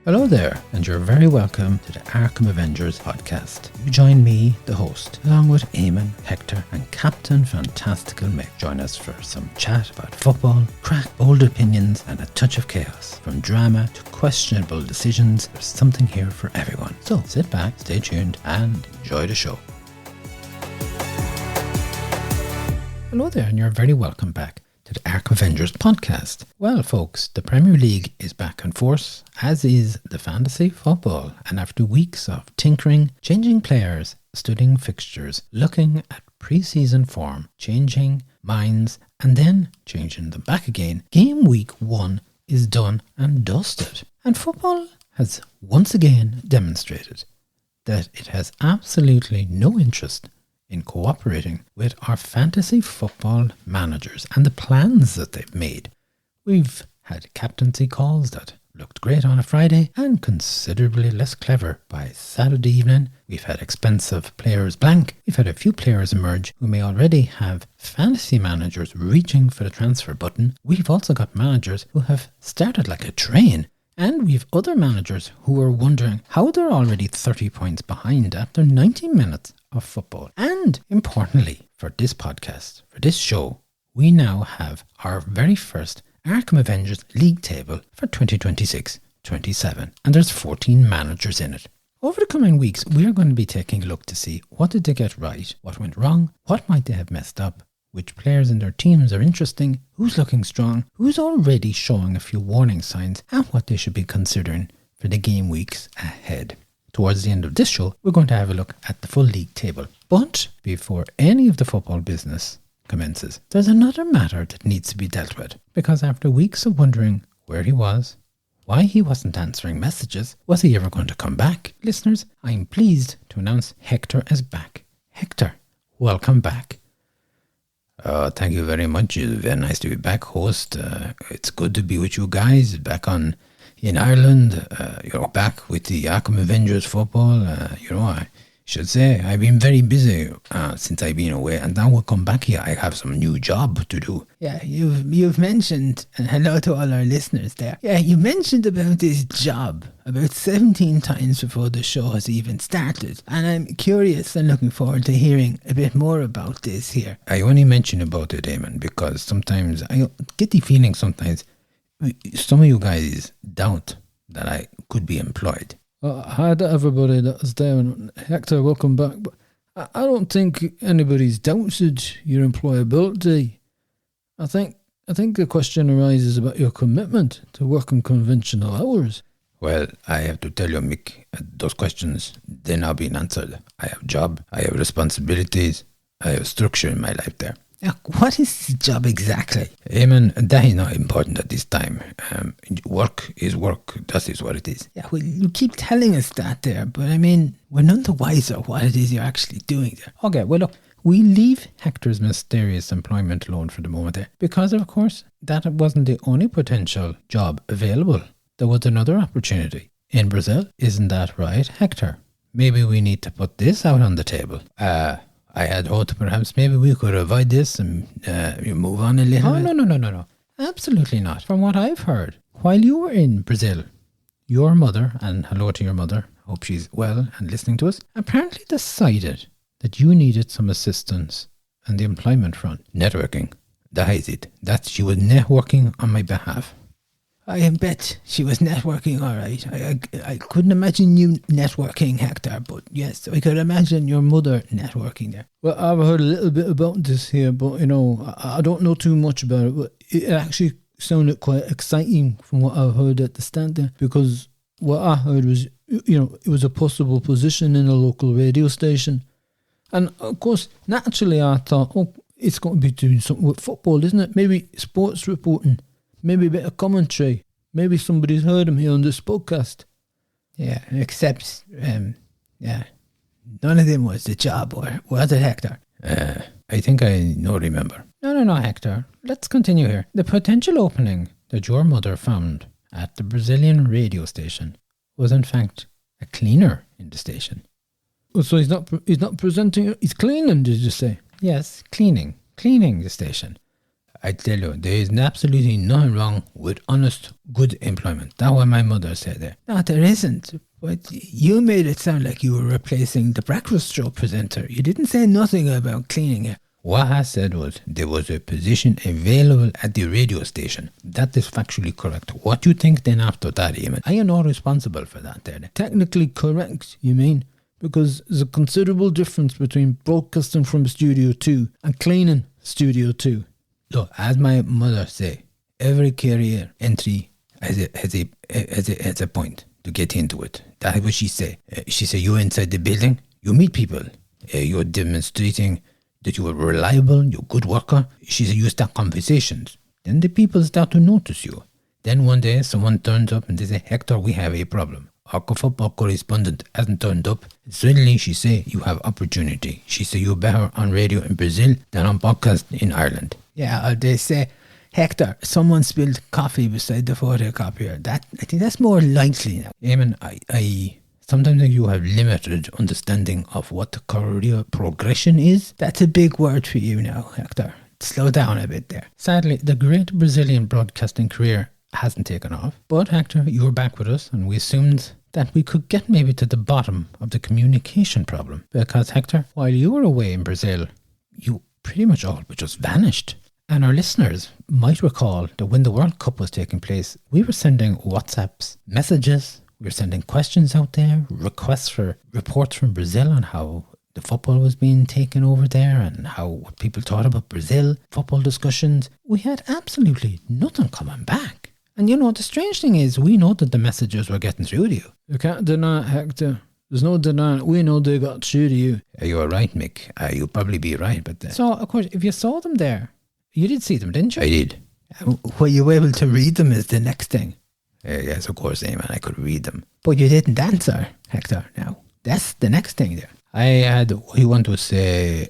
Hello there, and you're very welcome to the Arkham Avengers podcast. You join me, the host, along with Eamon, Hector, and Captain Fantastical Mick. Join us for some chat about football, crack, bold opinions, and a touch of chaos. From drama to questionable decisions, there's something here for everyone. So sit back, stay tuned, and enjoy the show. Hello there, and you're very welcome back to the Arkham Avengers podcast. Well, folks, the Premier League is back in force, as is the fantasy football. And after weeks of tinkering, changing players, studying fixtures, looking at pre-season form, changing minds, and then changing them back again, Game Week 1 is done and dusted. And football has once again demonstrated that it has absolutely no interest in cooperating with our fantasy football managers and the plans that they've made. We've had captaincy calls that looked great on a Friday and considerably less clever by Saturday evening. We've had expensive players blank. We've had a few players emerge who may already have fantasy managers reaching for the transfer button. We've also got managers who have started like a train. And we've other managers who are wondering how they're already 30 points behind after 90 minutes of football. And importantly, for this podcast, for this show, we now have our very first Arkham Avengers League table for 2026-27. And there's 14 managers in it. Over the coming weeks, we are going to be taking a look to see what did they get right, what went wrong, what might they have messed up, which players in their teams are interesting, who's looking strong, who's already showing a few warning signs, and what they should be considering for the game weeks ahead. Towards the end of this show, we're going to have a look at the full league table. But before any of the football business commences, there's another matter that needs to be dealt with. Because after weeks of wondering where he was, why he wasn't answering messages, was he ever going to come back? Listeners, I'm pleased to announce Hector is back. Hector, welcome back. Thank you very much. It's very nice to be back, host. It's good to be with you guys back in Ireland. Back with the Arkham Avengers football. I should say I've been very busy since I've been away, and now we'll come back here. I have some new job to do. Yeah, you've mentioned, and hello to all our listeners there. Yeah, you mentioned about this job about 17 times before the show has even started, and I'm curious and looking forward to hearing a bit more about this here. I only mention about it, Eamon, because sometimes I get the feeling sometimes some of you guys doubt that I could be employed. Hi to everybody that's there, and Hector, welcome back. But I don't think anybody's doubted your employability. I think the question arises about your commitment to working conventional hours. Well, I have to tell you, Mick, those questions, they're now being answered. I have a job, I have responsibilities, I have structure in my life there. What is the job exactly? Eamon, that is not important at this time. Work is work. That is what it is. Yeah, well, you keep telling us that there, but I mean, we're none the wiser what it is you're actually doing there. Okay, well look, we leave Hector's mysterious employment alone for the moment there, because of course, that wasn't the only potential job available. There was another opportunity in Brazil. Isn't that right, Hector? Maybe we need to put this out on the table. I had hoped perhaps maybe we could avoid this and move on a little bit. No. Absolutely not. From what I've heard, while you were in Brazil, your mother, and hello to your mother, hope she's well and listening to us, apparently decided that you needed some assistance on the employment front. Networking. That is it. That she was networking on my behalf. I bet she was networking, all right. I couldn't imagine you networking, Hector, but yes, I could imagine your mother networking there. Well, I've heard a little bit about this here, but, I don't know too much about it, but it actually sounded quite exciting from what I heard at the stand there, because what I heard was, it was a possible position in a local radio station. And, of course, naturally I thought, it's going to be doing something with football, isn't it? Maybe sports reporting. Maybe a bit of commentary. Maybe somebody's heard him here on this podcast. Yeah, except, none of them was the job, or was it, Hector? I think I remember. No, Hector. Let's continue here. The potential opening that your mother found at the Brazilian radio station was in fact a cleaner in the station. So he's not presenting, he's cleaning, did you say? Yes, cleaning the station. I tell you, there is absolutely nothing wrong with honest, good employment. That's what my mother said there. No, there isn't. But you made it sound like you were replacing the breakfast show presenter. You didn't say nothing about cleaning it. What I said was there was a position available at the radio station. That is factually correct. What you think then after that, Eamon? I am not responsible for that there. Technically correct, you mean? Because there's a considerable difference between broadcasting from Studio 2 and cleaning Studio 2. Look, as my mother say, every career entry has a point to get into it. That's what she say. She say, you're inside the building, you meet people, you're demonstrating that you are reliable, you're a good worker. She said, you start conversations. Then the people start to notice you. Then one day, someone turns up and they say, Hector, we have a problem. Our football correspondent hasn't turned up. Suddenly, she say, you have opportunity. She say, you're better on radio in Brazil than on podcast in Ireland. Yeah, or they say, Hector, someone spilled coffee beside the photocopier. I think that's more likely now. Eamon, I sometimes think you have limited understanding of what the career progression is. That's a big word for you now, Hector. Slow down a bit there. Sadly, the great Brazilian broadcasting career hasn't taken off. But Hector, you were back with us and we assumed that we could get maybe to the bottom of the communication problem. Because Hector, while you were away in Brazil, you pretty much all but just vanished. And our listeners might recall that when the World Cup was taking place, we were sending WhatsApps, messages, we were sending questions out there, requests for reports from Brazil on how the football was being taken over there and how what people thought about Brazil, football discussions. We had absolutely nothing coming back. And you know, the strange thing is, we know that the messages were getting through to you. You can't deny it, Hector. There's no denying it. We know they got through to you. You are right, Mick. You'll probably be right. But so, of course, if you saw them there, you did see them, didn't you? I did. Were you able to read them is the next thing. Yes, of course, Eamon, I could read them. But you didn't answer, Hector, now. That's the next thing there. I had, you want to say,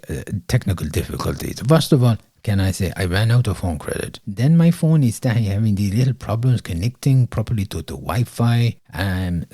technical difficulties. First of all, can I say, I ran out of phone credit. Then my phone is starting having these little problems connecting properly to the Wi-Fi.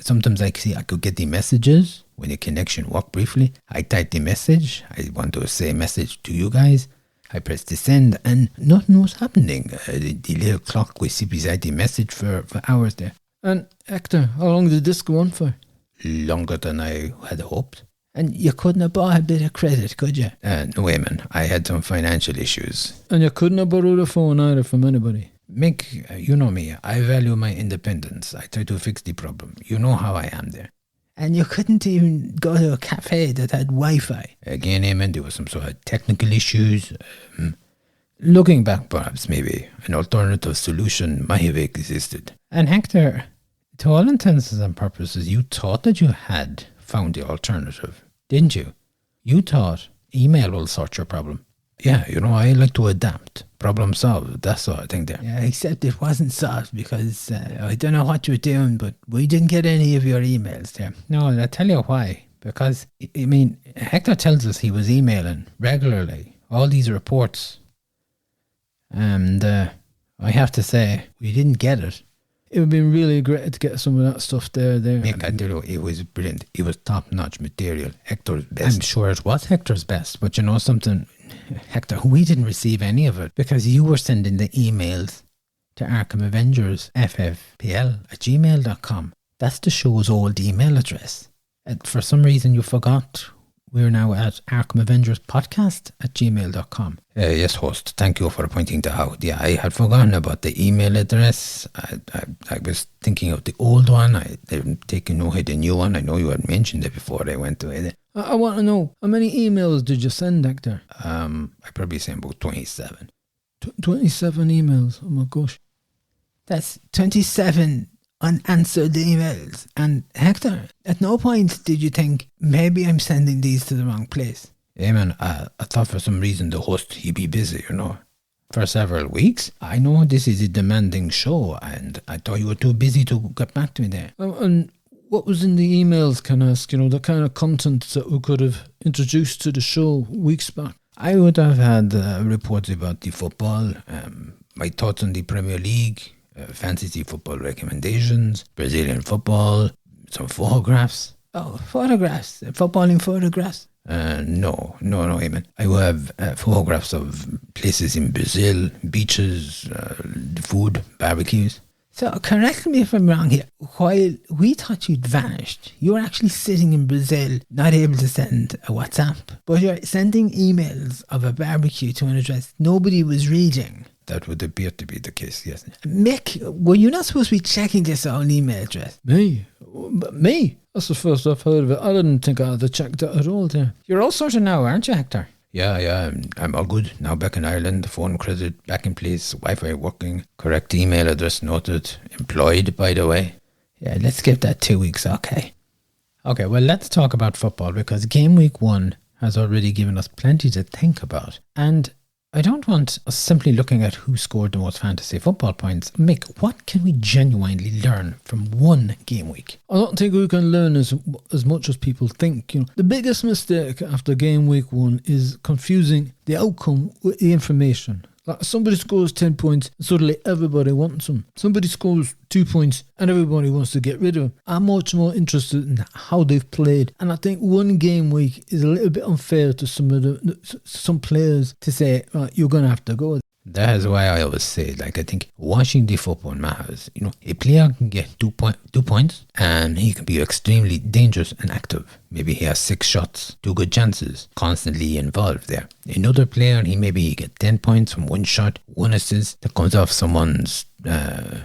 Sometimes I see I could get the messages when the connection worked briefly. I type the message. I want to say message to you guys. I press the send and nothing was happening. The little clock would sit beside the message for hours there. And Hector, how long did this go on for? Longer than I had hoped. And you couldn't have bought a bit of credit, could you? No, Eamon. I had some financial issues. And you couldn't have borrowed a phone either from anybody? Mick, you know me. I value my independence. I try to fix the problem. You know how I am there. And you couldn't even go to a cafe that had Wi-Fi? Again, Eamon, there was some sort of technical issues. Looking back, perhaps maybe an alternative solution might have existed. And Hector, to all intents and purposes, you thought that you had found the alternative, didn't you? You thought email will sort your problem. Yeah, you know, I like to adapt. Problem solved, that sort of thing there. Yeah, except it wasn't solved because I don't know what you were doing, but we didn't get any of your emails there. No, I'll tell you why. Because, I mean, Hector tells us he was emailing regularly all these reports. And I have to say, we didn't get it. It would be really great to get some of that stuff there. Mick, I tell you, it was brilliant. It was top-notch material. Hector's best. I'm sure it was Hector's best. But you know something, Hector, we didn't receive any of it because you were sending the emails to Arkham Avengers ffpl@gmail.com. That's the show's old email address. And for some reason you forgot we're now at Arkham Avengers podcast@gmail.com. Yes, host. Thank you for pointing that out. Yeah, I had forgotten about the email address. I was thinking of the old one. I didn't take no ahead the new one. I know you had mentioned it before I went to it. I want to know, how many emails did you send, Hector? I probably sent about 27. 27 emails? Oh my gosh. That's 27 unanswered emails. And Hector, at no point did you think, maybe I'm sending these to the wrong place? Hey man, I thought for some reason the host, he'd be busy, you know, for several weeks. I know this is a demanding show and I thought you were too busy to get back to me there. And what was in the emails, can I ask, you know, the kind of content that we could have introduced to the show weeks back? I would have had reports about the football, my thoughts on the Premier League, fantasy football recommendations, Brazilian football, some photographs. Oh, photographs, footballing photographs. No, Eamon. I will have photographs of places in Brazil, beaches, food, barbecues. So correct me if I'm wrong here. While we thought you'd vanished, you were actually sitting in Brazil, not able to send a WhatsApp, but you're sending emails of a barbecue to an address nobody was reading. That would appear to be the case, yes. Mick, were you not supposed to be checking this own email address? Me? That's the first I've heard of it. I didn't think I had to check that at all there. You're all sorted now, aren't you, Hector? Yeah, I'm all good. Now back in Ireland, phone credit back in place, Wi-Fi working, correct email address noted, employed, by the way. Yeah, let's give that 2 weeks, okay. Okay, well, let's talk about football because game week 1 has already given us plenty to think about. And I don't want us simply looking at who scored the most fantasy football points. Mick, what can we genuinely learn from one game week? I don't think we can learn as much as people think. The biggest mistake after game week 1 is confusing the outcome with the information. Like somebody scores 10 points and suddenly everybody wants them. Somebody scores 2 points and everybody wants to get rid of them. I'm much more interested in how they've played. And I think one game week is a little bit unfair to some players to say, right, you're going to have to go. That is why I always say, I think watching the football matters. A player can get 2 points and he can be extremely dangerous and active. Maybe he has 6 shots, 2 good chances, constantly involved there. Another player, he get 10 points from 1 shot, 1 assist that comes off someone's, leg,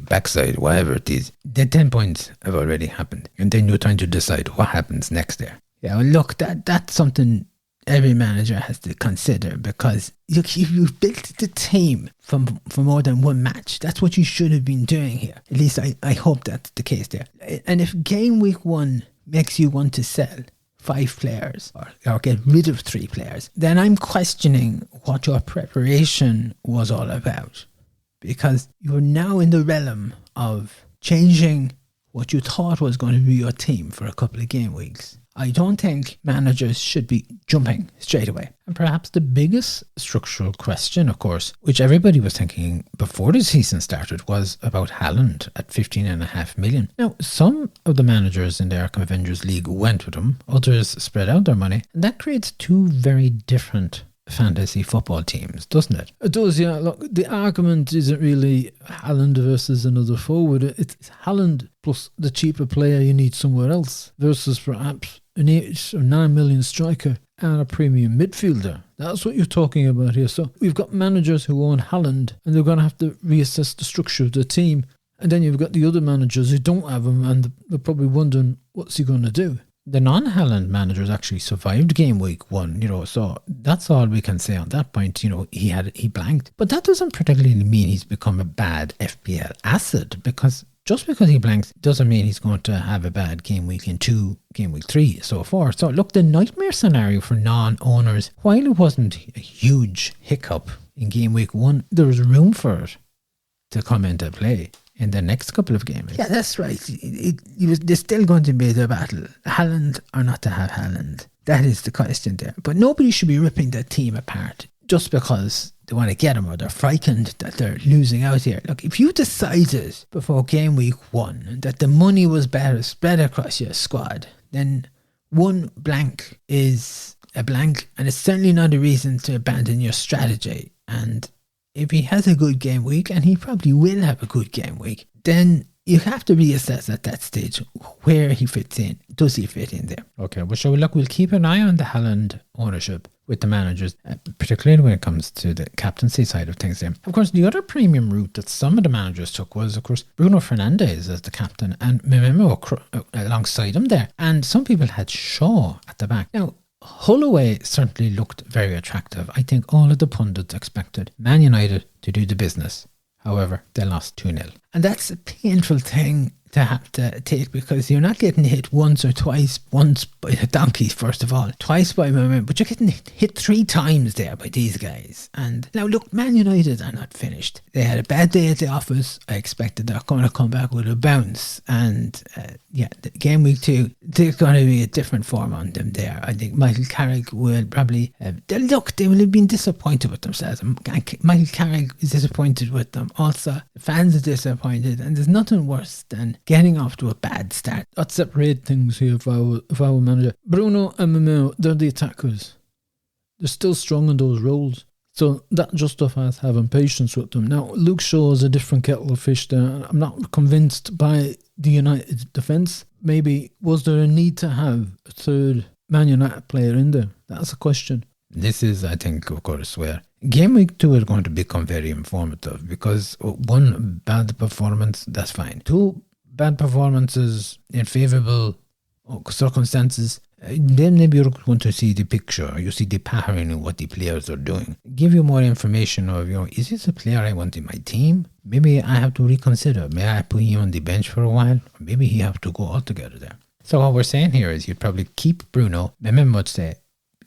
backside, whatever it is. The 10 points have already happened. And then you're trying to decide what happens next there. Yeah, well, look, that's something every manager has to consider because you've built the team for more than one match. That's what you should have been doing here. At least I hope that's the case there. And if game week 1 makes you want to sell 5 players or get rid of 3 players, then I'm questioning what your preparation was all about, because you're now in the realm of changing what you thought was going to be your team for a couple of game weeks. I don't think managers should be jumping straight away. And perhaps the biggest structural question, of course, which everybody was thinking before the season started, was about Haaland at 15.5 million. Now, some of the managers in the Arkham Avengers League went with him, others spread out their money, and that creates 2 very different fantasy football teams, doesn't it? It does, yeah. Look, the argument isn't really Haaland versus another forward. It's Haaland plus the cheaper player you need somewhere else versus perhaps an 8 or 9 million striker and a premium midfielder. That's what you're talking about here. So we've got managers who own Haaland and they're going to have to reassess the structure of the team. And then you've got the other managers who don't have him and they're probably wondering, what's he going to do? The non-Haaland managers actually survived game week 1, so that's all we can say on that point. He blanked. But that doesn't particularly mean he's become a bad FPL asset, because just because he blanks doesn't mean he's going to have a bad game week in 2, game week 3, so forth. So look, the nightmare scenario for non-owners, while it wasn't a huge hiccup in game week 1, there was room for it to come into play in the next couple of games. Yeah, that's right. There's still going to be the battle. Haaland or not to have Haaland. That is the question there. But nobody should be ripping their team apart just because they want to get him or they're frightened that they're losing out here. Look, if you decided before game week 1 that the money was better spread across your squad, then one blank is a blank, and it's certainly not a reason to abandon your strategy. And if he has a good game week, and he probably will have a good game week, then you have to reassess at that stage where he fits in. Does he fit in there? Okay, well, so look, we'll keep an eye on the Haaland ownership with the managers, particularly when it comes to the captaincy side of things there. Of course, the other premium route that some of the managers took was, of course, Bruno Fernandes as the captain and Mememo alongside him there. And some people had Shaw at the back. Now, Holloway certainly looked very attractive. I think all of the pundits expected Man United to do the business. However, they lost 2-0. And that's a painful thing to have to take, because you're not getting hit once or twice, once by the donkeys first of all, twice by Moment, but you're getting hit 3 times there by these guys. And now look, Man United are not finished. They had a bad day at the office. I expected they're going to come back with a bounce, and the game week 2, there's going to be a different form on them there. I think Michael Carrick will probably they will have been disappointed with themselves. Michael Carrick is disappointed with them. Also, the fans are disappointed, and there's nothing worse than getting off to a bad start. I'd separate things here if I were manager. Bruno and Memeo, they're the attackers. They're still strong in those roles. So that justifies having patience with them. Now, Luke Shaw is a different kettle of fish there. I'm not convinced by the United defence. Maybe was there a need to have a third Man United player in there? That's a question. This is, I think, of course, where Game Week 2 is going to become very informative, because one bad performance, that's fine. Two bad performances in favourable circumstances, then maybe you're going to see the picture, you see the pattern of what the players are doing. Give you more information of, is this a player I want in my team? Maybe I have to reconsider. May I put him on the bench for a while? Or maybe he have to go altogether there. So what we're saying here is you'd probably keep Bruno. Remember what say,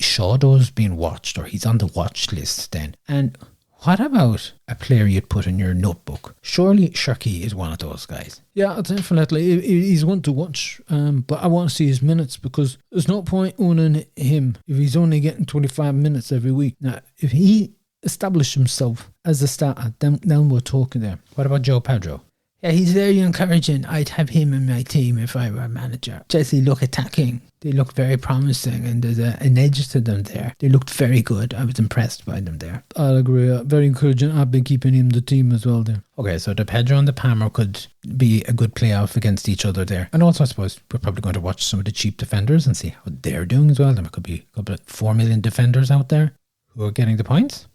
Shaw's being watched, or he's on the watch list then. And what about a player you'd put in your notebook? Surely Shirky is one of those guys. Yeah, definitely. He's one to watch, but I want to see his minutes, because there's no point owning him if he's only getting 25 minutes every week. Now, if he established himself as a starter, then we're talking there. What about Joe Pedro? Yeah, he's very encouraging. I'd have him in my team if I were a manager. Chelsea look attacking. They look very promising, and there's an edge to them there. They looked very good. I was impressed by them there. I'll agree. Very encouraging. I've been keeping him the team as well there. Okay, so the Pedro and the Palmer could be a good playoff against each other there. And also, I suppose, we're probably going to watch some of the cheap defenders and see how they're doing as well. There could be a couple of 4 million defenders out there who are getting the points.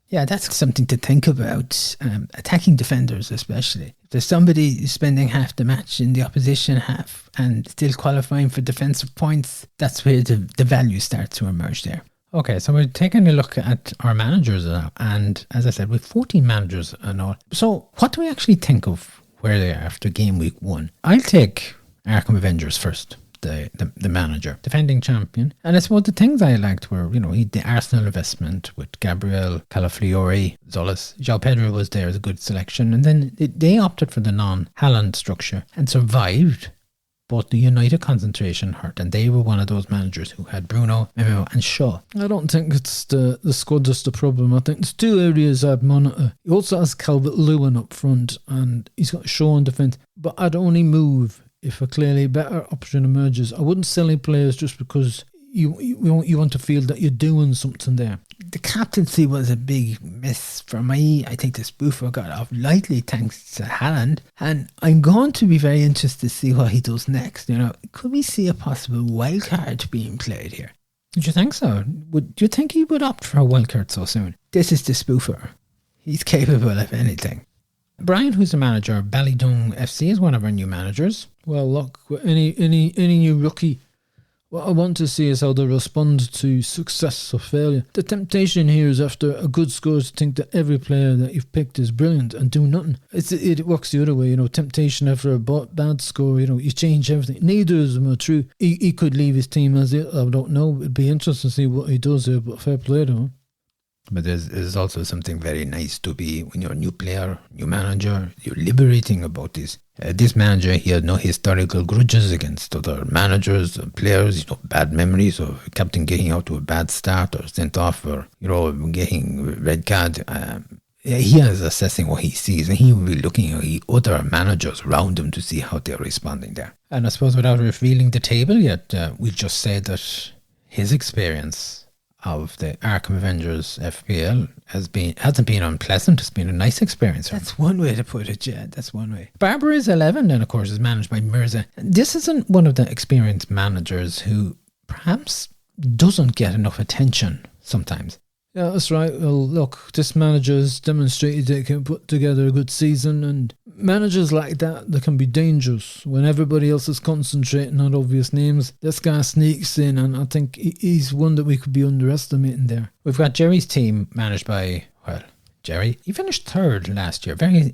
Yeah, that's something to think about. Attacking defenders especially. If there's somebody spending half the match in the opposition half and still qualifying for defensive points, that's where the value starts to emerge there. Okay, so we're taking a look at our managers now. And as I said, we've 14 managers and all. So what do we actually think of where they are after game week 1? I'll take Arkham Avengers first. The manager, defending champion. And I suppose the things I liked were, the Arsenal investment with Gabriel, Calafiori, Zolas. João Pedro was there as a good selection. And then they opted for the non-Haaland structure and survived. But the United concentration hurt, and they were one of those managers who had Bruno, Memeo and Shaw. I don't think it's the squad that's the problem. I think there's two areas I'd monitor. He also has Calvert-Lewin up front, and he's got Shaw in defence. But I'd only move if a clearly better option emerges. I wouldn't sell any players just because you want to feel that you're doing something there. The captaincy was a big miss for me. I think the spoofer got off lightly thanks to Haaland. And I'm going to be very interested to see what he does next. Could we see a possible wildcard being played here? Do you think so? Do you think he would opt for a wildcard so soon? This is the spoofer. He's capable of anything. Brian, who's the manager of Ballydung FC, is one of our new managers. Well, look, any new rookie, what I want to see is how they respond to success or failure. The temptation here is after a good score to think that every player that you've picked is brilliant and do nothing. It works the other way, temptation after a bad score, you change everything. Neither of them are true. He could leave his team as it, I don't know. It'd be interesting to see what he does here, but fair play to him. But there's also something very nice to be, when you're a new player, new manager, you're liberating about this. This manager, he had no historical grudges against other managers, players, bad memories of captain getting out to a bad start or sent off or, getting red card. He is assessing what he sees, and he will be looking at other managers around him to see how they're responding there. And I suppose without revealing the table yet, we'll just say that his experience of the Arkham Avengers FPL hasn't been unpleasant. It's been a nice experience. That's one way to put it, Jed. That's one way. Barbara is 11 and of course is managed by Mirza. This isn't one of the experienced managers who perhaps doesn't get enough attention sometimes. Yeah, that's right. Well, look, this manager's demonstrated they can put together a good season, and managers like that, they can be dangerous. When everybody else is concentrating on obvious names, this guy sneaks in, and I think he's one that we could be underestimating there. We've got Jerry's team managed by, Jerry. He finished third last year. Very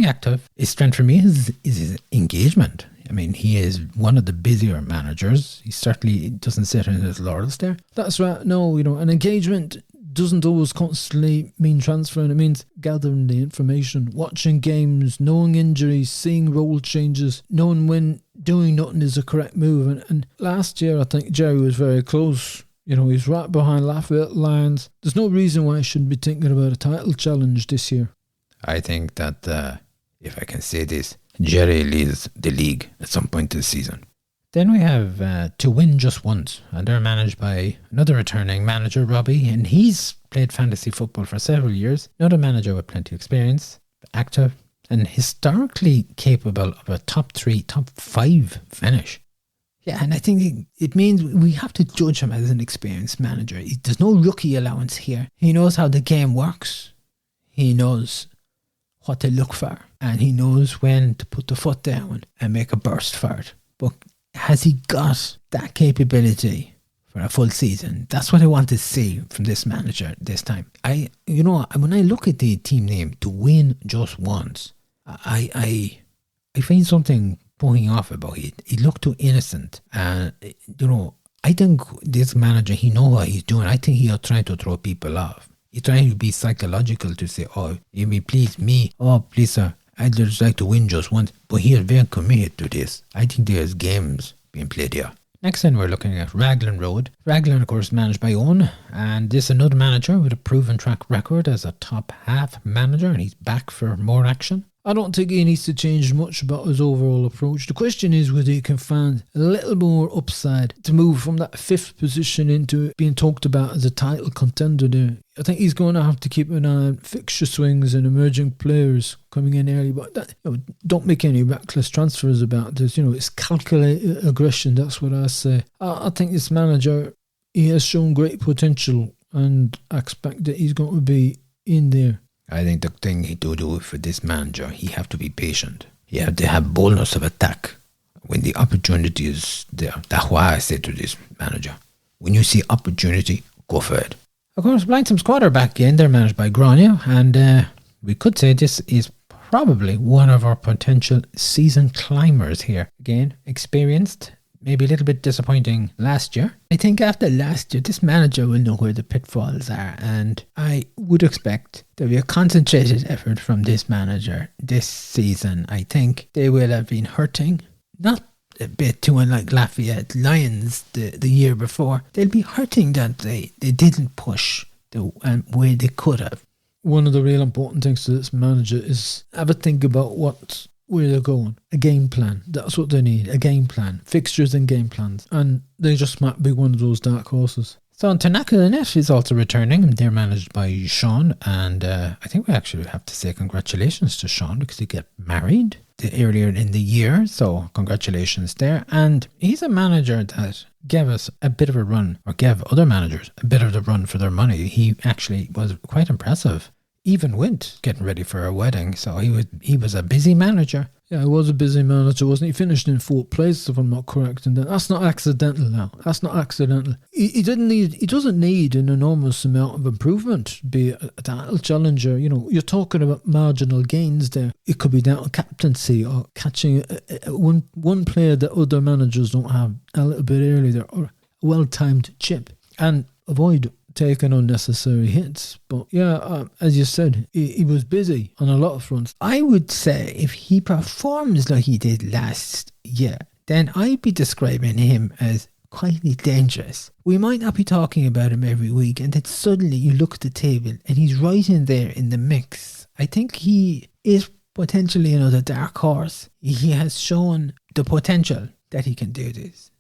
active. His strength for me is his engagement. I mean, he is one of the busier managers. He certainly doesn't sit in his laurels there. That's right. No, an engagement doesn't always constantly mean transferring. It means gathering the information, watching games, knowing injuries, seeing role changes, knowing when doing nothing is a correct move. And last year, I think Jerry was very close. He's right behind Lafayette Lions. There's no reason why he shouldn't be thinking about a title challenge this year. I think that, if I can say this, Jerry leads the league at some point this season. Then we have To Win Just Once, and they're managed by another returning manager, Robbie, and he's played fantasy football for several years. Another manager with plenty of experience, active, and historically capable of a top 3, top 5 finish. Yeah, and I think it means we have to judge him as an experienced manager. There's no rookie allowance here. He knows how the game works. He knows what to look for, and he knows when to put the foot down and make a burst for it. But has he got that capability for a full season? That's what I want to see from this manager this time. When I look at the team name, To Win Just Once, I find something pulling off about it. He looked too innocent. I think this manager, he knows what he's doing. I think he's trying to throw people off. He's trying to be psychological to say, oh, you may please me. Oh, please, sir, I'd just like to win just once. But he is very committed to this. I think there's games being played here. Next then we're looking at Raglan Road. Raglan, of course, managed by Owen. And this is another manager with a proven track record as a top half manager. And he's back for more action. I don't think he needs to change much about his overall approach. The question is whether he can find a little more upside to move from that 5th position into being talked about as a title contender there. I think he's going to have to keep an eye on fixture swings and emerging players coming in early. But don't make any reckless transfers about this. It's calculated aggression. That's what I say. I think this manager, he has shown great potential, and I expect that he's going to be in there. I think the thing he do for this manager, he have to be patient. He have to have boldness of attack when the opportunity is there. That's why I say to this manager, when you see opportunity, go for it. Of course, Blindham's quarterback in, they're managed by Grania, and we could say this is probably one of our potential season climbers here. Again, experienced, maybe a little bit disappointing last year. I think after last year, this manager will know where the pitfalls are, and I would expect there will be a concentrated effort from this manager this season. I think they will have been hurting, not a bit too unlike Lafayette Lions the year before. They'll be hurting that they didn't push the way they could have. One of the real important things to this manager is have a think about where they're going. A game plan. That's what they need. A game plan. Fixtures and game plans. And they just might be one of those dark horses. So Tanaka the Net is also returning. They're managed by Sean. And I think we actually have to say congratulations to Sean because he got married earlier in the year. So congratulations there. And he's a manager that gave us a bit of a run, or gave other managers a bit of the run for their money. He actually was quite impressive. Even went getting ready for a wedding, so he was a busy manager. Yeah, he was a busy manager, wasn't he? He finished in 4th place, if I'm not correct. And that's not accidental now. That's not accidental. He doesn't need an enormous amount of improvement to be a title challenger. You're talking about marginal gains there. It could be down to captaincy or catching one player that other managers don't have a little bit earlier, or a well-timed chip, and avoid taking unnecessary hits. But yeah, as you said, he was busy on a lot of fronts. I would say if he performs like he did last year, then I'd be describing him as quietly dangerous. We might not be talking about him every week, and then suddenly you look at the table and he's right in there in the mix. I think he is potentially another dark horse. He has shown the potential that he can do this.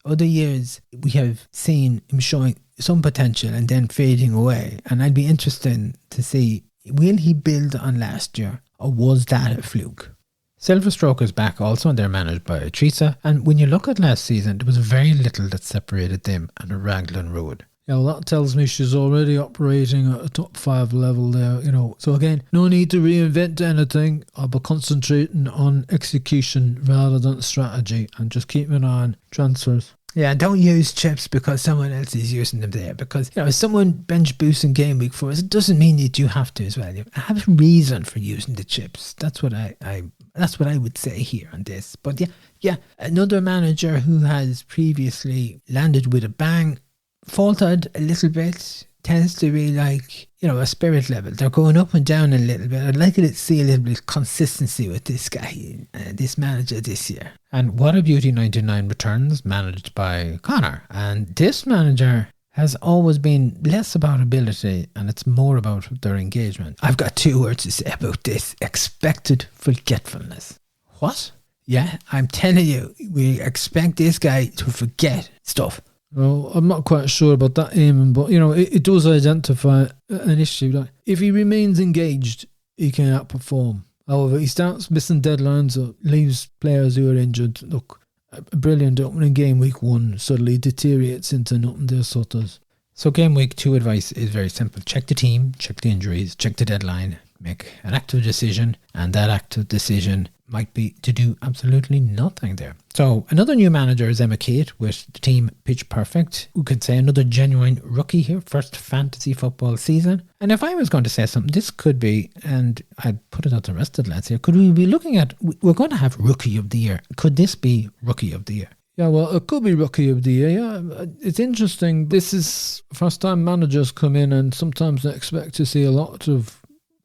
Other years we have seen him showing some potential and then fading away, and I'd be interested to see, will he build on last year, or was that a fluke? Silverstroke is back also, and they're managed by Teresa, and when you look at last season, there was very little that separated them and a Raglan Road. Yeah, well, that tells me she's already operating at a top 5 level there, So again, no need to reinvent anything. I'll be concentrating on execution rather than strategy, and just keeping an eye on transfers. Yeah, don't use chips because someone else is using them there. Because, if someone bench boosts in Gameweek for us, it doesn't mean that you have to as well. You have a reason for using the chips. That's what that's what I would say here on this. But yeah, another manager who has previously landed with a bang, faltered a little bit, tends to be like, a spirit level. They're going up and down a little bit. I'd like to see a little bit of consistency with this guy, this manager this year. And What a Beauty 99 returns, managed by Connor. And this manager has always been less about ability and it's more about their engagement. I've got 2 words to say about this: expected forgetfulness. What? Yeah, I'm telling you, we expect this guy to forget stuff. Well, I'm not quite sure about that, Eamon, but it does identify an issue. Like, if he remains engaged, he can outperform. However, he starts missing deadlines or leaves players who are injured. Look, a brilliant opening game week 1 suddenly deteriorates into nothing there sort of. So game week 2 advice is very simple. Check the team, check the injuries, check the deadline, make an active decision, and that active decision might be to do absolutely nothing there. So another new manager is Emma Kate with the team pitch perfect. We could say another genuine rookie here, first fantasy football season. And if I was going to say something, this could be, and I'd put it out to the rest of the lads here, could we be looking at, we're going to have rookie of the year. Could this be rookie of the year? Yeah, well, it could be rookie of the year. Yeah, it's interesting. This is first time managers come in and sometimes they expect to see a lot of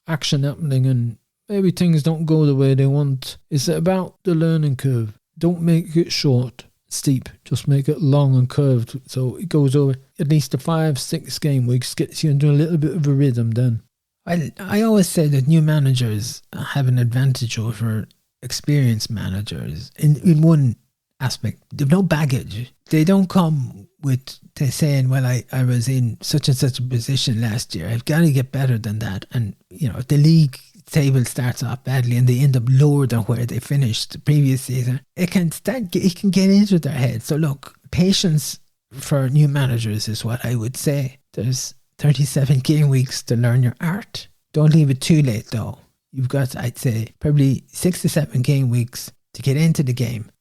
action happening and maybe things don't go the way they want. It's about the learning curve. Don't make it short, steep. Just make it long and curved. So it goes over at least the 5-6 game weeks, gets you into a little bit of a rhythm then. I always say that new managers have an advantage over experienced managers in one aspect. They've no baggage. They don't come with saying, well, I was in such and such a position last year. I've got to get better than that. And, if the league table starts off badly and they end up lower than where they finished the previous season, it can get into their head. So look, patience for new managers is what I would say. There's 37 game weeks to learn your art. Don't leave it too late though. You've got, I'd say, probably 6 to 7 game weeks to get into the game,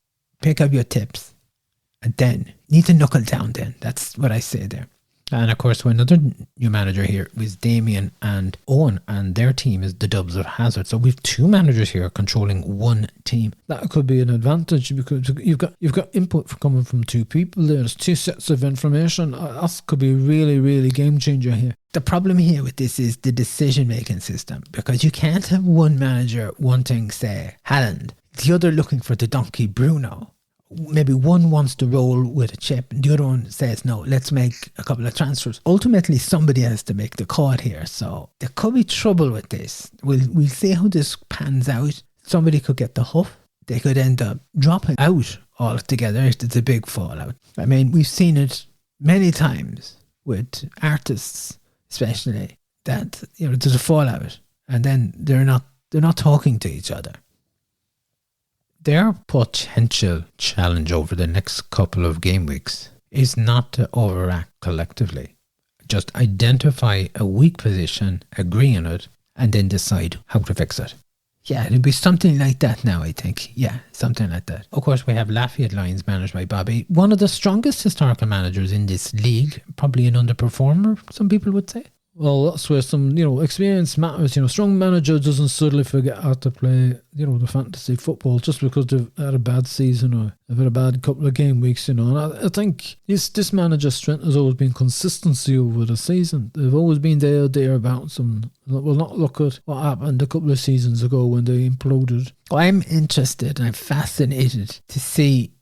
pick up your tips, and then need to knuckle down then. That's what I say there. And of course, another new manager here was Damien and Owen, and their team is the Dubs of Hazard. So we've 2 managers here controlling one team. That could be an advantage because you've got input coming from 2 people. There's 2 sets of information. That could be really, really game changer here. The problem here with this is the decision making system, because you can't have one manager wanting, say, Haaland, the other looking for the donkey Bruno. Maybe one wants to roll with a chip and the other one says, no, let's make a couple of transfers. Ultimately, somebody has to make the call here. So there could be trouble with this. We'll see how this pans out. Somebody could get the huff. They could end up dropping out altogether if it's a big fallout. I mean, we've seen it many times with artists, especially, that there's a fallout and then they're not talking to each other. Their potential challenge over the next couple of game weeks is not to overact collectively. Just identify a weak position, agree on it, and then decide how to fix it. Yeah, it'll be something like that now, I think. Yeah, something like that. Of course, we have Lafayette Lions managed by Bobby, one of the strongest historical managers in this league, probably an underperformer, some people would say. Well, that's where some, experience matters. Strong manager doesn't suddenly forget how to play, the fantasy football just because they've had a bad season or they've had a bad couple of game weeks, And I think this manager's strength has always been consistency over the season. They've always been thereabouts. And we'll not look at what happened a couple of seasons ago when they imploded. I'm interested and I'm fascinated to see,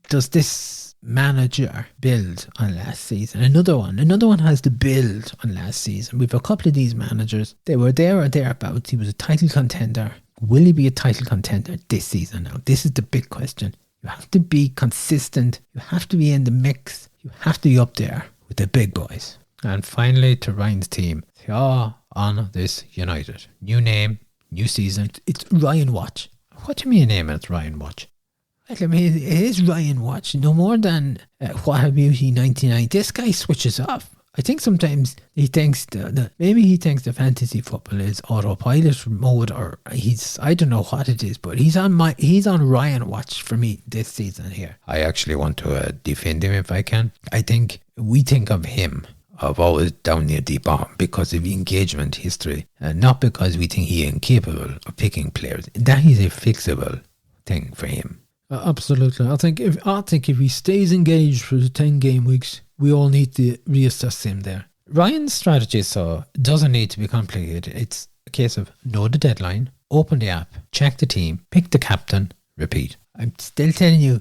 does this manager build on last season? Another one has to build on last season. We've a couple of these managers, they were there or thereabouts. He was a title contender. Will he be a title contender this season now? This is the big question. You have to be consistent. You have to be in the mix. You have to be up there with the big boys. And finally, to Ryan's team, on this United. New name, new season. It's Ryan Watch. What do you mean name it's Ryan Watch? I mean, it is Ryan Watch, no more than What a Beauty 99. This guy switches off. I think sometimes he thinks maybe he thinks the fantasy football is autopilot mode, or I don't know what it is, but he's on Ryan Watch for me this season here. I actually want to defend him if I can. I think we think of him of always down near the bottom because of engagement history, and not because we think he is incapable of picking players. That is a fixable thing for him. Absolutely. I think if he stays engaged for the 10 game weeks, we all need to reassess him there. Ryan's strategy doesn't need to be complicated. It's a case of know the deadline, open the app, check the team, pick the captain, repeat. I'm still telling you,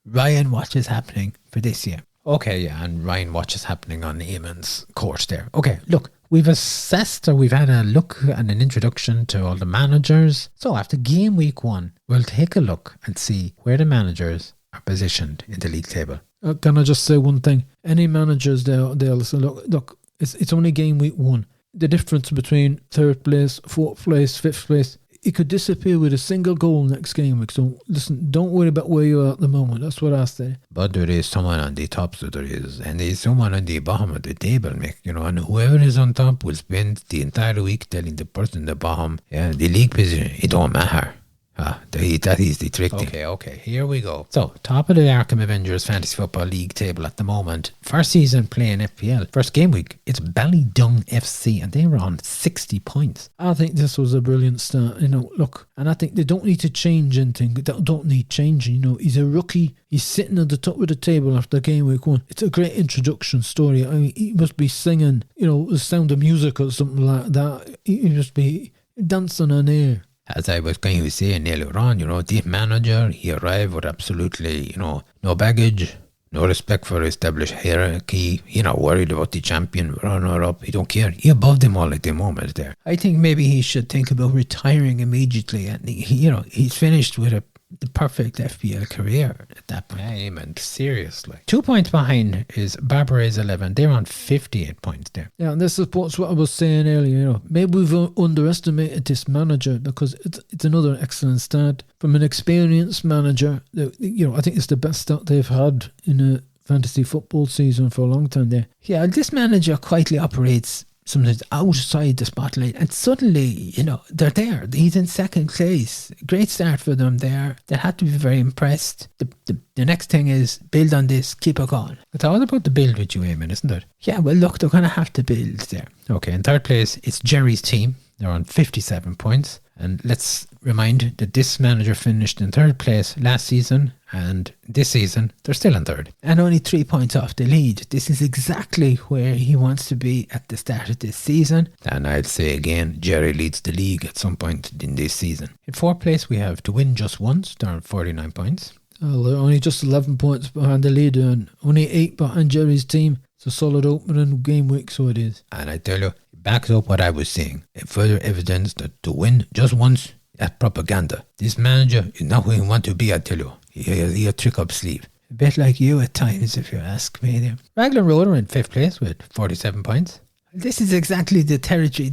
Ryan Watch is happening for this year. Okay, yeah, and Ryan Watch is happening on Eamon's course there. Okay, look, we've assessed, or we've had a look and an introduction to all the managers. So after game week 1, we'll take a look and see where the managers are positioned in the league table. Can I just say one thing? Any managers they'll say, look, it's only game week 1. The difference between 3rd place, 4th place, 5th place, it could disappear with a single goal next game week. So listen, don't worry about where you are at the moment. That's what I say. But there is someone on the top, so there is, and there is someone on the bottom of the table, Mick. And whoever is on top will spend the entire week telling the person in the bottom, the league position, it don't matter. That is the trick. Okay, here we go. So, top of the Arkham Avengers Fantasy Football League table at the moment. First season playing FPL. First game week, it's Ballydung FC, and they were on 60 points. I think this was a brilliant start. Look, and I think they don't need to change anything. They don't need changing. He's a rookie. He's sitting at the top of the table after game week 1. It's a great introduction story. I mean, he must be singing, the Sound of Music or something like that. He must be dancing on air. As I was going to say earlier on, this manager, he arrived with absolutely, no baggage, no respect for established hierarchy. He's not worried about the champion, runner-up. He don't care. He above them all at the moment there. I think maybe he should think about retiring immediately. And, he's finished with the perfect FPL career at that point. Amen. Seriously. 2 points behind is Barberay's 11. They're on 58 points there. Yeah, and this supports what I was saying earlier. Maybe we've underestimated this manager because it's another excellent start from an experienced manager. I think it's the best start they've had in a fantasy football season for a long time there. Yeah, this manager quietly operates sometimes outside the spotlight, and suddenly, they're there. He's in 2nd place. Great start for them there. They had to be very impressed. The next thing is build on this, keep it going. It's all about the build with you, Eamon, isn't it? Yeah, well, look, they're going to have to build there. Okay, in 3rd place, it's Jerry's team. They're on 57 points. And let's remind that this manager finished in 3rd place last season, and this season they're still in 3rd. And only 3 points off the lead. This is exactly where he wants to be at the start of this season. And I'd say again, Jerry leads the league at some point in this season. In 4th place, we have To Win Just Once. They're on 49 points. Oh, they're only just 11 points behind the leader and only 8 behind Jerry's team. It's a solid opening game week, so it is. And I tell you, backs up what I was saying. Further evidence that To Win Just Once, that's propaganda. This manager is not who he wants to be, I tell you. He a trick up sleeve. A bit like you at times, if you ask me there. Raglan Road are in 5th place with 47 points. This is exactly the territory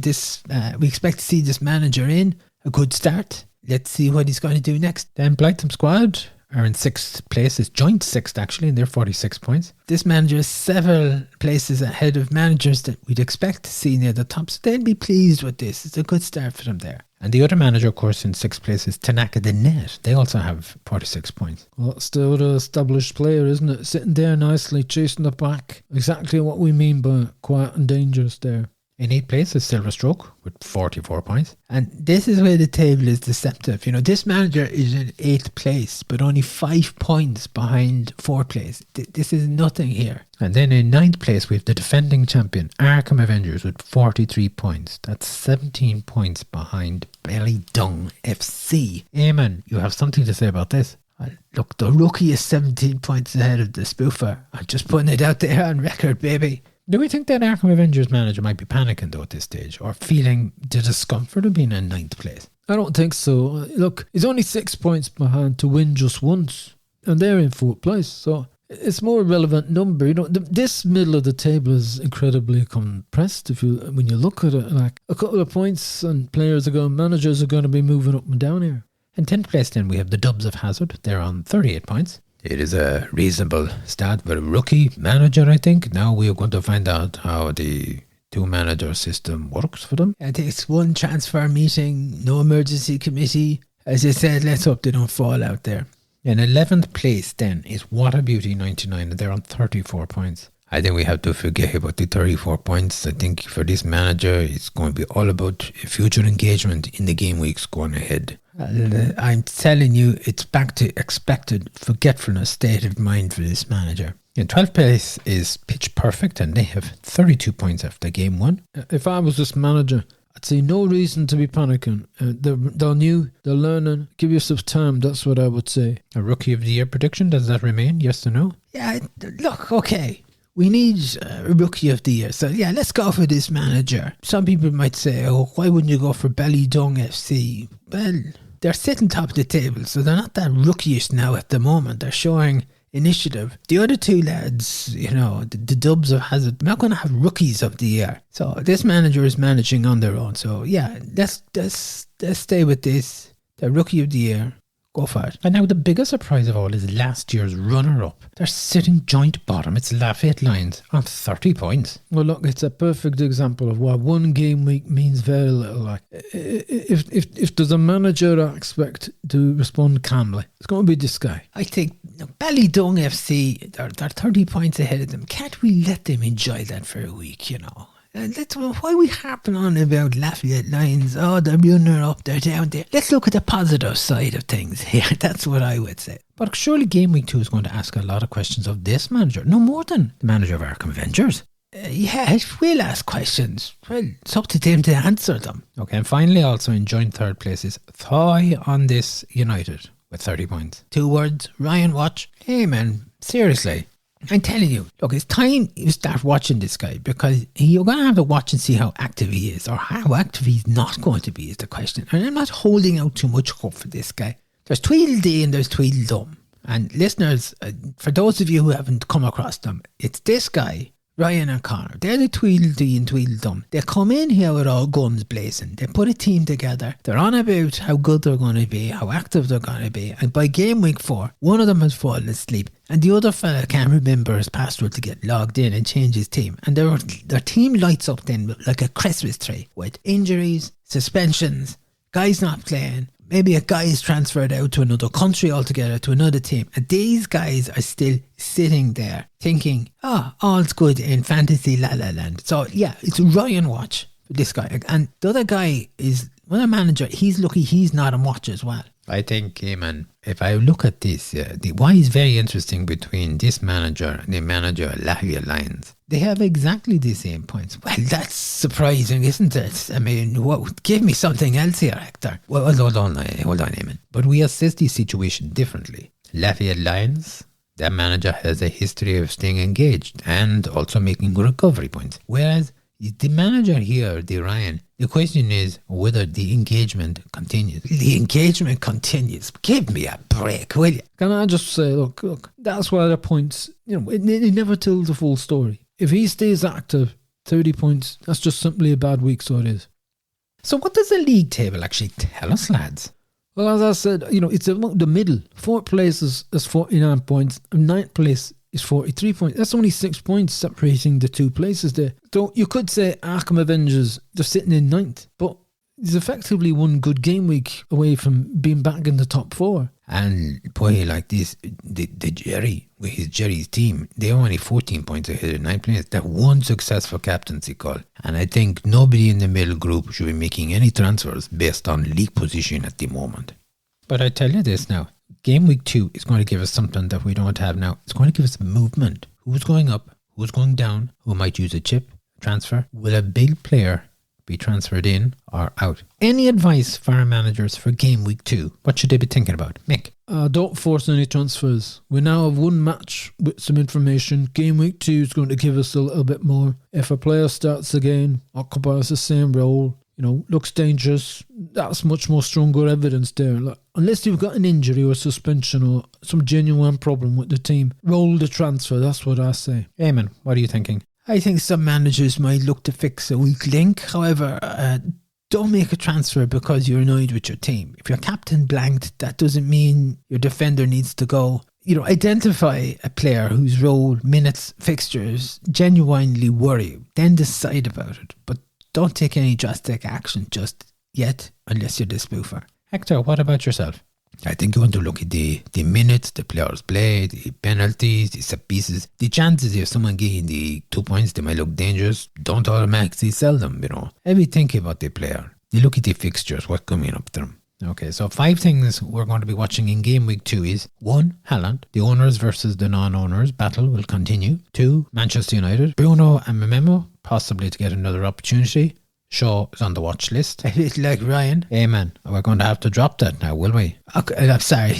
we expect to see this manager in. A good start. Let's see what he's going to do next. Then Blightham Squad are in 6th place. It's joint 6th actually, and they're 46 points. This manager is several places ahead of managers that we'd expect to see near the top, so they'll be pleased with this. It's a good start for them there. And the other manager, of course, in 6th place is Tanaka the Net. They also have 46 points. Well, that's the other established player, isn't it? Sitting there nicely, chasing the back. Exactly what we mean by quiet and dangerous there. In 8th place is Silver Stroke with 44 points. And this is where the table is deceptive. This manager is in 8th place, but only 5 points behind 4th place. This is nothing here. And then in 9th place, we have the defending champion, Arkham Avengers, with 43 points. That's 17 points behind Ballydung FC. Eamon, you have something to say about this? Look, the rookie is 17 points ahead of the spoofer. I'm just putting it out there on record, baby. Do we think that Arkham Avengers manager might be panicking though at this stage, or feeling the discomfort of being in 9th place? I don't think so. Look, he's only 6 points behind To Win Just Once, and they're in 4th place, so it's more a relevant number. This middle of the table is incredibly compressed. When you look at it, like a couple of points, and managers are going to be moving up and down here. In 10th place, then we have the Dubs of Hazard. They're on 38 points. It is a reasonable start for a rookie manager, I think. Now we are going to find out how the 2-manager system works for them. I think it's one transfer meeting, no emergency committee. As I said, let's hope they don't fall out there. In 11th place, then, is What a Beauty 99, and they're on 34 points. I think we have to forget about the 34 points. I think for this manager, it's going to be all about future engagement in the game weeks going ahead. I'm telling you, it's back to expected forgetfulness state of mind for this manager. In 12th place is Pitch Perfect, and they have 32 points after game 1. If I was this manager, I'd see no reason to be panicking. They're new, they're learning. Give yourself time, that's what I would say. A Rookie of the Year prediction, does that remain? Yes or no? Yeah, look, okay. we need a rookie of the year. So yeah, let's go for this manager. Some people might say, oh, why wouldn't you go for Ballydung FC? Well, they're sitting top of the table, so they're not that rookie-ish now at the moment. They're showing initiative. The other two lads, you know, the Dubs of Hazard, they're not going to have rookies of the year. So this manager is managing on their own. So yeah, let's stay with this. The rookie of the year. Go for it. And now the biggest surprise of all is last year's runner-up. They're sitting joint bottom. It's Lafayette Lions on 30 points. Well, look, it's a perfect example of what one game week means very little. Like, if there's a manager I expect to respond calmly, it's going to be this guy. I think Ballydung FC, they're 30 points ahead of them. Can't we let them enjoy that for a week, you know? That's why we harping on about Lafayette Lions. Oh, they're runner up, they're down there. Let's look at the positive side of things here. That's what I would say. But surely Game Week 2 is going to ask a lot of questions of this manager. No more than the manager of Arkham Avengers. Yeah, we'll ask questions. Well, it's up to them to answer them. Okay, and finally also in joint third place is Thoy on this United with 30 points. 2 words, Ryan Watch. Hey man, seriously. I'm telling you, look, it's time you start watching this guy, because you're going to have to watch and see how active he is, or how active he's not going to be is the question. And I'm not holding out too much hope for this guy. There's Tweedledee and there's Tweedledum. And listeners, for those of you who haven't come across them, it's this guy, Ryan and Connor. They're the Tweedledee and Tweedledum. They come in here with all guns blazing. They put a team together. They're on about how good they're going to be, how active they're going to be. And by game week 4, one of them has fallen asleep. And the other fella can't remember his password to get logged in and change his team. And their team lights up then like a Christmas tree with injuries, suspensions, guys not playing. Maybe a guy is transferred out to another country altogether, to another team. And these guys are still sitting there thinking, all's good in fantasy la la land. So yeah, it's Ryan Watch, this guy. And the other guy is, well, a manager, he's lucky he's not on watch as well. I think, man, if I look at this, why is very interesting between this manager and the manager of Lafayette Lions. They have exactly the same points. Well, that's surprising, isn't it? I mean, give me something else here, Hector. Well, hold on, Eamon. But we assess the situation differently. Lafayette Lions, that manager has a history of staying engaged and also making recovery points. Whereas the manager here, the Ryan, the question is whether the engagement continues. The engagement continues. Give me a break, will you? Can I just say, look, that's why the points, it never tells the full story. If he stays active, 30 points, that's just simply a bad week, so it is. So what does the league table actually tell us, lads? Well, as I said, it's about the middle. 4th place is 49 points, and 9th place is 43 points. That's only 6 points separating the 2 places there. So you could say Arkham Avengers, they're sitting in 9th, but he's effectively one good game week away from being back in the top 4. And boy, like this, the Jerry, with his Jerry's team, they're only 14 points ahead of 9th place. That one successful captaincy call. And I think nobody in the middle group should be making any transfers based on league position at the moment. But I tell you this now, Game Week 2 is going to give us something that we don't have now. It's going to give us movement. Who's going up? Who's going down? Who might use a chip transfer? Will a big player be transferred in or out? Any advice for our managers for Game Week 2? What should they be thinking about? Mick? Don't force any transfers. We now have one match with some information. Game Week 2 is going to give us a little bit more. If a player starts again, occupies the same role, looks dangerous, that's much more stronger evidence there. Unless you've got an injury or suspension or some genuine problem with the team, roll the transfer. That's what I say. Eamon, what are you thinking? I think some managers might look to fix a weak link. However, don't make a transfer because you're annoyed with your team. If your captain blanked, that doesn't mean your defender needs to go. Identify a player whose role, minutes, fixtures genuinely worry you. Then decide about it. But don't take any drastic action just yet unless you're the spoofer. Hector, what about yourself? I think you want to look at the minutes the players play, the penalties, the set pieces, the chances if someone getting the 2 points, they might look dangerous. Don't automatically sell them, Maybe think about the player. You look at the fixtures, what's coming up to them. Okay, so 5 things we're going to be watching in Game Week 2 is 1. Haaland. The owners versus the non-owners battle will continue. 2. Manchester United. Bruno and Mememo possibly to get another opportunity. Shaw is on the watch list. A bit like Ryan. Amen. We're going to have to drop that now, will we? Okay, I'm sorry.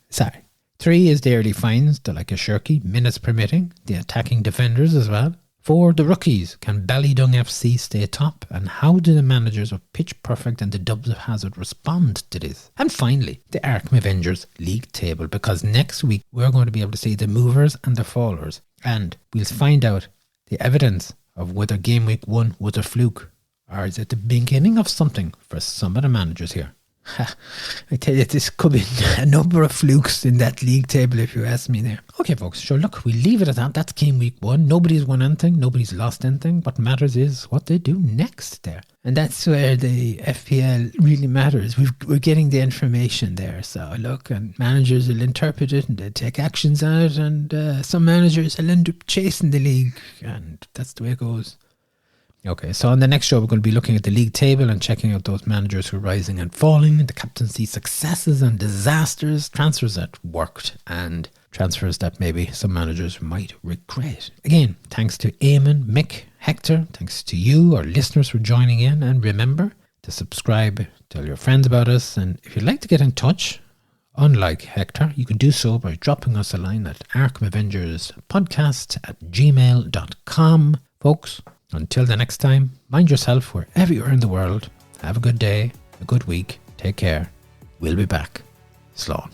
Sorry. 3 is the early finds, the like a shirky, minutes permitting, the attacking defenders as well. 4, the rookies. Can Ballydung FC stay top? And how do the managers of Pitch Perfect and the Dubs of Hazard respond to this? And finally, the Arkham Avengers League table, because next week we're going to be able to see the movers and the fallers, and we'll find out the evidence of whether Game Week 1 was a fluke, or is it the beginning of something for some of the managers here. I tell you, this could be a number of flukes in that league table if you ask me there. Okay folks, sure, look, we leave it at that. That's Game Week 1. Nobody's won anything, nobody's lost anything. What matters is what they do next there. And that's where the FPL really matters. We're getting the information there. So look, and managers will interpret it and they take actions on it, and some managers will end up chasing the league, and that's the way it goes. Okay, so on the next show we're going to be looking at the league table and checking out those managers who are rising and falling, the captaincy successes and disasters, transfers that worked and transfers that maybe some managers might regret. Again, thanks to Eamon, Mick, Hector, thanks to you, our listeners, for joining in, and remember to subscribe, tell your friends about us, and if you'd like to get in touch, unlike Hector, you can do so by dropping us a line at arkhamavengerspodcast@gmail.com. Folks, until the next time, mind yourself wherever you are in the world. Have a good day, a good week. Take care. We'll be back. Slán.